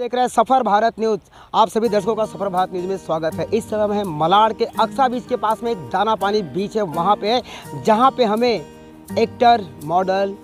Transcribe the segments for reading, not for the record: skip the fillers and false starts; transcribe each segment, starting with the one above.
देख रहे हैं सफ़र भारत न्यूज़। आप सभी दर्शकों का सफ़र भारत न्यूज़ में स्वागत है। इस समय हम हैं मलाड के अक्सा बीच के पास में एक दाना पानी बीच है, वहाँ पे जहाँ पे हमें एक्टर मॉडल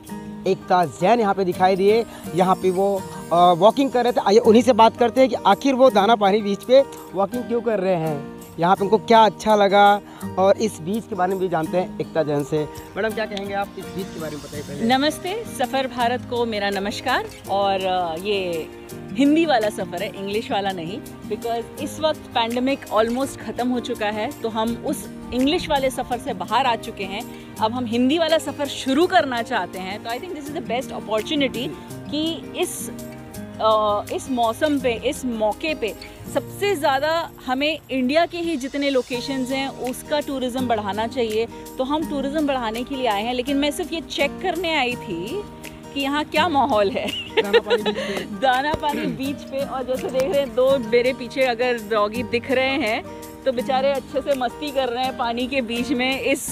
एकता जैन यहाँ पे दिखाई दिए। यहाँ पे वो वॉकिंग कर रहे थे। आइए उन्हीं से बात करते हैं कि आखिर वो दाना पानी बीच पे वॉकिंग क्यों कर रहे हैं, यहाँ पे उनको क्या अच्छा लगा और इस बीच के बारे में भी जानते हैं एकता जैन से। मैडम क्या कहेंगे आप इस बीच के बारे में बताइए पहले। नमस्ते, सफ़र भारत को मेरा नमस्कार। और ये हिंदी वाला सफ़र है, इंग्लिश वाला नहीं, बिकॉज इस वक्त पैंडमिक ऑलमोस्ट ख़त्म हो चुका है, तो हम उस इंग्लिश वाले सफ़र से बाहर आ चुके हैं। अब हम हिंदी वाला सफ़र शुरू करना चाहते हैं, तो I think this is the best opportunity कि इस मौसम पे, इस मौके पे सबसे ज़्यादा हमें इंडिया के ही जितने लोकेशंस हैं उसका टूरिज़्म बढ़ाना चाहिए। तो हम टूरिज़्म बढ़ाने के लिए आए हैं, लेकिन मैं सिर्फ ये चेक करने आई थी कि यहाँ क्या माहौल है दाना पानी बीच पे। और जैसे देख रहे हैं, दो मेरे पीछे अगर डॉगी दिख रहे हैं तो बेचारे अच्छे से मस्ती कर रहे हैं पानी के बीच में, इस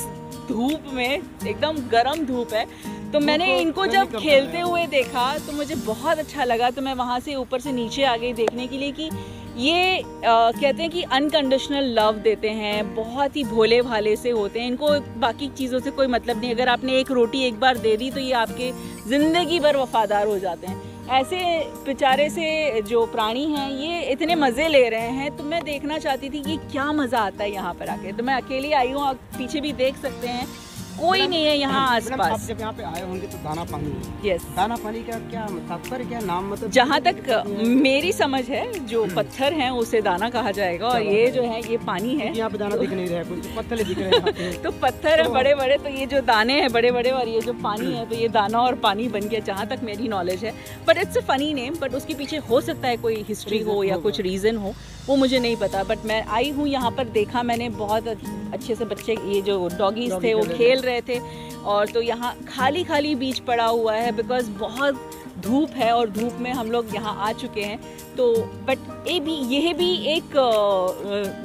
धूप में, एकदम गर्म धूप है। तो मैंने इनको जब खेलते हुए देखा तो मुझे बहुत अच्छा लगा। तो मैं वहाँ से ऊपर से नीचे आ गई देखने के लिए कि ये कहते हैं कि अनकंडीशनल लव देते हैं, बहुत ही भोले भाले से होते हैं, इनको बाकी चीज़ों से कोई मतलब नहीं। अगर आपने एक रोटी एक बार दे दी तो ये आपके ज़िंदगी भर वफादार हो जाते हैं। ऐसे बेचारे से जो प्राणी हैं ये इतने मज़े ले रहे हैं। तो मैं देखना चाहती थी कि क्या मज़ा आता है यहाँ पर आके। तो मैं अकेली आई हूँ, आप पीछे भी देख सकते हैं, कोई नहीं है यहाँ आसपास। आप जब यहाँ पे आए होंगे तो दाना पानी, यस, दाना पानी का क्या तात्पर्य, क्या नाम, मतलब जहाँ तक मेरी समझ है, जो पत्थर हैं उसे दाना कहा जाएगा, और ये जो है ये पानी है। यहाँ पे दाना दिख नहीं रहा है, कुछ पत्थर दिख रहे हैं तो पत्थर है बड़े बड़े, तो ये जो दाने हैं बड़े बड़े और ये जो पानी है, तो ये दाना और पानी बन गया, जहाँ तक मेरी नॉलेज है। But it's a funny name, but उसके पीछे हो सकता है कोई हिस्ट्री हो या कुछ रीज़न हो, वो मुझे नहीं पता। बट मैं आई हूँ यहाँ पर, देखा मैंने, बहुत अच्छे से बच्चे, ये जो डॉगीज थे वो खेल रहे थे। और तो यहाँ खाली खाली बीच पड़ा हुआ है, बिकॉज बहुत धूप है और धूप में हम लोग यहाँ आ चुके हैं। तो बट यह भी एक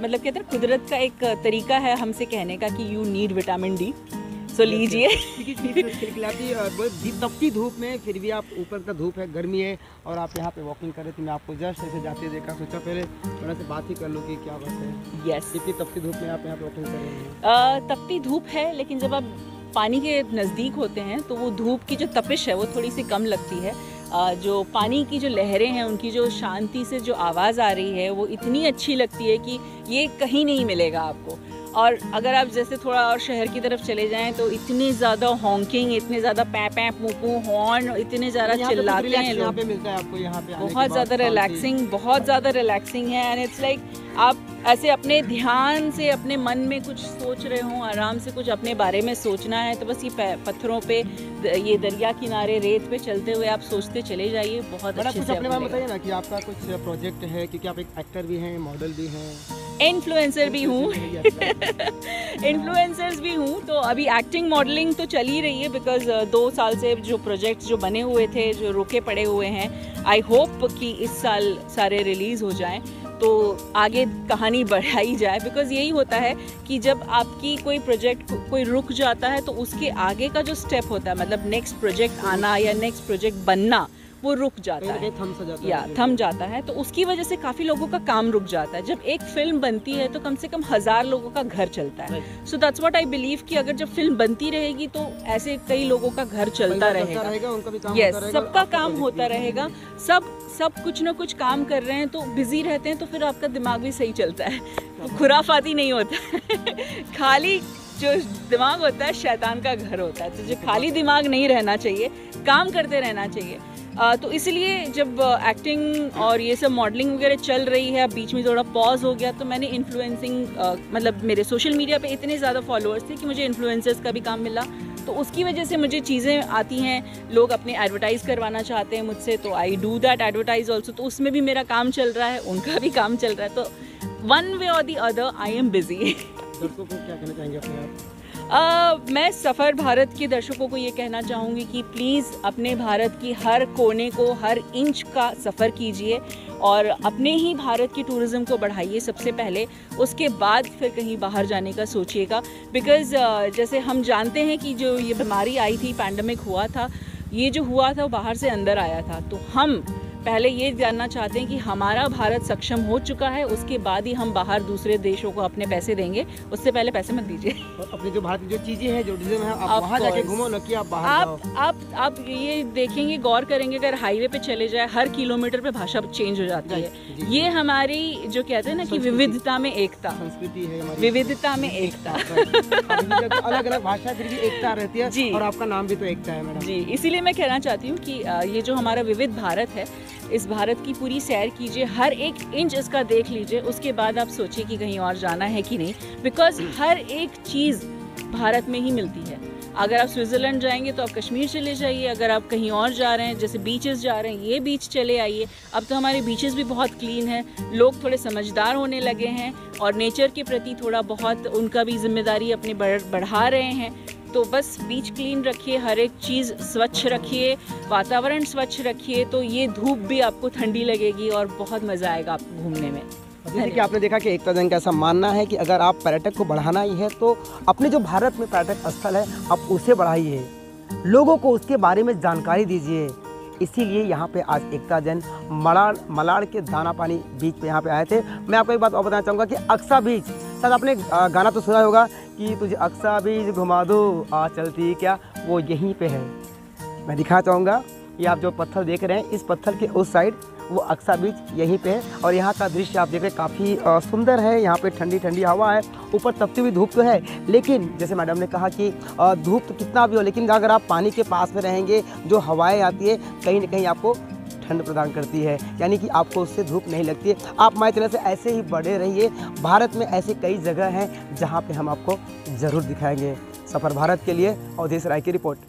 मतलब कहते हैं कुदरत का एक तरीका है हमसे कहने का कि यू नीड विटामिन डी, सो लीजिए। तपती धूप में फिर भी आप, ऊपर का धूप है, गर्मी है, और आप यहाँ पे वॉकिंग कर रहे थे। मैं आपको जस्ट ऐसे जाते देखा, सोचा पहले थोड़ा से बात ही कर लूँ कि क्या बात है। यस, इतनी तपती धूप में आप यहाँ पे वॉकिंग कर रहे हैं। तपती धूप है, लेकिन जब आप पानी के नज़दीक होते हैं तो वो धूप की जो तपिश है वो थोड़ी सी कम लगती है। जो पानी की जो लहरें हैं, उनकी जो शांति से जो आवाज़ आ रही है वो इतनी अच्छी लगती है कि ये कहीं नहीं मिलेगा आपको। और अगर आप जैसे थोड़ा और शहर की तरफ चले जाएं तो इतनी ज़्यादा हॉन्किंग, इतने ज़्यादा पै पै पू पू हॉर्न, इतने ज़्यादा चिल्लाते हैं लोग। यहाँ पे मिलता है आपको, यहाँ पे बहुत ज़्यादा रिलैक्सिंग, बहुत ज़्यादा रिलैक्सिंग है। एंड इट्स लाइक आप ऐसे अपने ध्यान से अपने मन में कुछ सोच रहे हों, आराम से कुछ अपने बारे में सोचना है, तो बस ये पत्थरों पे, ये दरिया किनारे रेत पे चलते हुए आप सोचते चले जाइए। बहुत अच्छे से अपने बारे में बताइए ना कि आपका कुछ प्रोजेक्ट है, क्योंकि आप एक एक्टर भी हैं, मॉडल भी हैं, इन्फ्लुएंसर भी हूँ इन्फ्लुएंसर्स भी हूँ। तो अभी एक्टिंग मॉडलिंग तो चल ही रही है, बिकॉज 2 साल से जो प्रोजेक्ट्स जो बने हुए थे, जो रुके पड़े हुए हैं, आई होप कि इस साल सारे रिलीज़ हो जाएं, तो आगे कहानी बढ़ाई जाए। बिकॉज यही होता है कि जब आपकी कोई प्रोजेक्ट कोई रुक जाता है तो उसके आगे का जो स्टेप होता है, मतलब नेक्स्ट प्रोजेक्ट आना या नेक्स्ट प्रोजेक्ट बनना, वो रुक जाता है, थम जाता है। तो उसकी वजह से काफ़ी लोगों का काम रुक जाता है। जब एक फिल्म बनती है तो कम से कम 1000 लोगों का घर चलता है। So that's what I believe कि अगर जब फिल्म बनती रहेगी तो ऐसे कई लोगों का घर चलता रहेगा। यस, सबका काम होता रहेगा, सब कुछ ना कुछ काम कर रहे हैं, तो बिजी रहते हैं, तो फिर आपका दिमाग भी सही चलता है, तो खुराफाती नहीं होता है खाली जो दिमाग होता है शैतान का घर होता है। तो जो खाली दिमाग नहीं रहना चाहिए, काम करते रहना चाहिए। तो इसलिए जब एक्टिंग और ये सब मॉडलिंग वगैरह चल रही है, बीच में थोड़ा पॉज हो गया, तो मैंने इन्फ्लुएंसिंग, मतलब मेरे सोशल मीडिया पे इतने ज़्यादा फॉलोअर्स थे कि मुझे इन्फ्लुएंसर्स का भी काम मिला। तो उसकी वजह से मुझे चीज़ें आती हैं, लोग अपने एडवर्टाइज़ करवाना चाहते हैं मुझसे, तो I do that advertise also. तो उसमें भी मेरा काम चल रहा है, उनका भी काम चल रहा है, तो वन वे और the other I am busy. दर्शकों को क्या कहना चाहेंगे अपने आप? मैं सफ़र भारत के दर्शकों को ये कहना चाहूँगी कि प्लीज़ अपने भारत की हर कोने को, हर इंच का सफ़र कीजिए और अपने ही भारत की टूरिज़्म को बढ़ाइए सबसे पहले, उसके बाद फिर कहीं बाहर जाने का सोचिएगा। बिकॉज़ जैसे हम जानते हैं कि जो ये बीमारी आई थी, पैंडमिक हुआ था, ये जो हुआ था वो बाहर से अंदर आया था। तो हम पहले ये जानना चाहते हैं कि हमारा भारत सक्षम हो चुका है, उसके बाद ही हम बाहर दूसरे देशों को अपने पैसे देंगे, उससे पहले पैसे मत दीजिए। और अपनी जो भारत की जो चीज़ें हैं, जो डिज़ाइन है, आप वहाँ जाके घूमो, न कि आप बाहर जाओ। आप ये देखेंगे, गौर करेंगे, अगर हाईवे पे चले जाए हर किलोमीटर पे भाषा चेंज हो जाती है। ये हमारी जो कहते हैं ना कि विविधता में एकता, संस्कृति है हमारी, विविधता में एकता। अलग अलग भाषा फिर भी एकता रहती है जी। और आपका नाम भी तो एकता है मैडम जी। इसीलिए मैं कहना चाहती हूँ कि ये जो हमारा विविध भारत है, इस भारत की पूरी सैर कीजिए, हर एक इंच इसका देख लीजिए, उसके बाद आप सोचिए कि कहीं और जाना है कि नहीं, बिकॉज हर एक चीज़ भारत में ही मिलती है। अगर आप स्विट्ज़रलैंड जाएंगे तो आप कश्मीर चले जाइए, अगर आप कहीं और जा रहे हैं, जैसे बीचेस जा रहे हैं, ये बीच चले आइए। अब तो हमारे बीचेस भी बहुत क्लीन हैं, लोग थोड़े समझदार होने लगे हैं और नेचर के प्रति थोड़ा बहुत उनका भी जिम्मेदारी अपनी बढ़ा रहे हैं। तो बस बीच क्लीन रखिए, हर एक चीज़ स्वच्छ रखिए, वातावरण स्वच्छ रखिए, तो ये धूप भी आपको ठंडी लगेगी और बहुत मज़ा आएगा आपको घूमने में। जैसे कि आपने देखा कि एकता जैन का ऐसा मानना है कि अगर आप पर्यटक को बढ़ाना ही है तो अपने जो भारत में पर्यटक स्थल है आप उसे बढ़ाइए, लोगों को उसके बारे में जानकारी दीजिए। इसीलिए यहाँ पे आज एकता जैन मलाड़ के दाना पानी बीच पे यहाँ पे आए थे। मैं आपको एक बात और बताना चाहूँगा कि अक्सा बीच, शायद आपने गाना तो सुना होगा कि तुझे अक्सा बीच घुमा दो आ चलती क्या, वो यहीं पे है। मैं दिखाना चाहूँगा, ये आप जो पत्थर देख रहे हैं, इस पत्थर के उस साइड वो अक्सा बीच यहीं पे है और यहाँ का दृश्य आप देख रहे हैं काफ़ी सुंदर है। यहाँ पे ठंडी ठंडी हवा है, ऊपर तपती हुई धूप तो है, लेकिन जैसे मैडम ने कहा कि धूप तो कितना भी हो, लेकिन अगर आप पानी के पास में रहेंगे, जो हवाएं आती है कहीं ना कहीं आपको ठंड प्रदान करती है, यानी कि आपको उससे धूप नहीं लगती है। आप हमारी तरह से ऐसे ही बढ़े रहिए। भारत में ऐसे कई जगह हैं जहाँ पे हम आपको ज़रूर दिखाएंगे। सफ़र भारत के लिए अवधेश राय की रिपोर्ट।